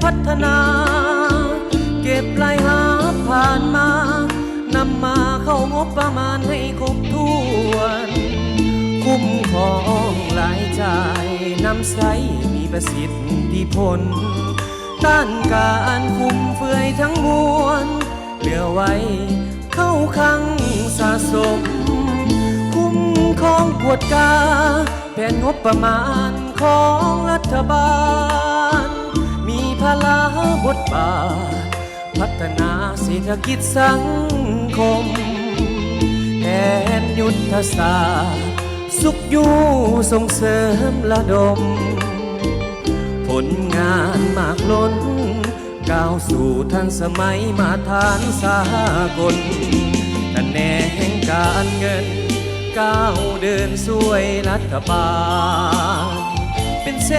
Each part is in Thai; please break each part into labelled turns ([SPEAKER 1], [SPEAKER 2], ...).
[SPEAKER 1] พัฒนาเก็บรายหาผ่านมานำมาเข้างบประมาณให้ครบถ้วนคุ้มครองรายจ่ายนำใช้มีประสิทธิผลต้านการฟุ่มเฟือยทั้งมวลเหลือไว้เข้าคลังสะสมคุ้มครองกวดกาแผนงบประมาณของรัฐบาลมีพลาบทบาทพัฒนาเศรษฐกิจสังคมแผนยุทธศาสตร์สุขอยู่ส่งเสริมระดมผลงานมากล้นก้าวสู่ทันสมัยมาทานสากลตำแหน่งการเงินก้าวเดินช่วยรัฐบาลเป็นเส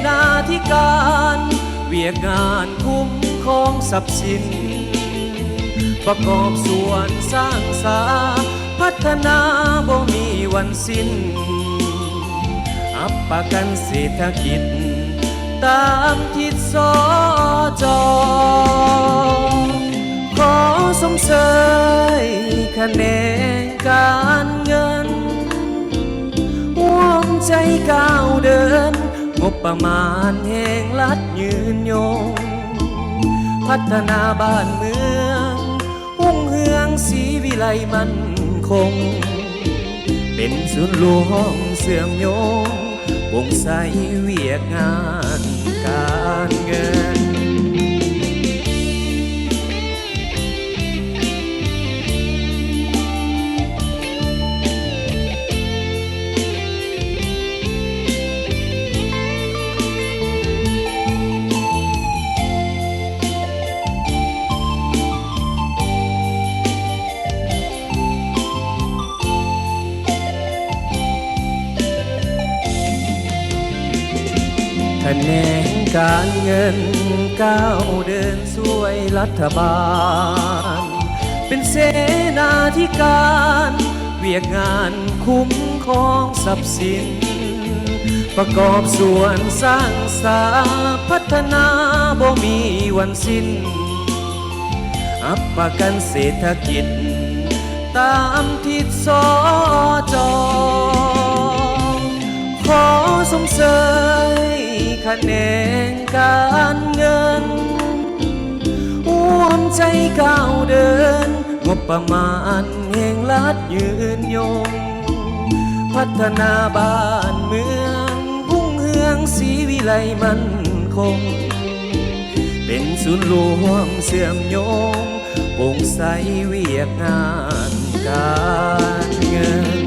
[SPEAKER 1] นาธิการเวียกงานคุ้มครองทรัพย์สินประกอบส่วนสร้างสาพัฒนาบ่มีวันสิ้นอัปประกันเศรษฐกิจตามทิศสจขอสมเสยคะแนนการเงินห่วงใจก้าวเดินงบประมาณแห่งรัฐยืนยงพัฒนาบ้านเมืองหุ่งเฮืองศรีวิไลมั่นคงเป็นศูนย์รวมเสื่อมโยงวงใสเวียกงานการเงินแผนงการเงินก้าวเดินช่วยรัฐบาลเป็นเสนาธิการเวียกงานคุ้มครองทรัพย์สินประกอบส่วนสร้างสาพัฒนาบ่มีวันสิ้นอัปประกันเศรษฐกิจตามทิศสจขอสมเสยคะแนนการเงินห่วงใจก้าวเดินงบประมาณแห่งรัฐยืนยงพัฒนาบ้านเมืองหุ่งเฮืองศรีวิไลมั่นคงเป็นศูนย์รวมเสื่อมโยงโปร่งใสเวียกงานการเงิน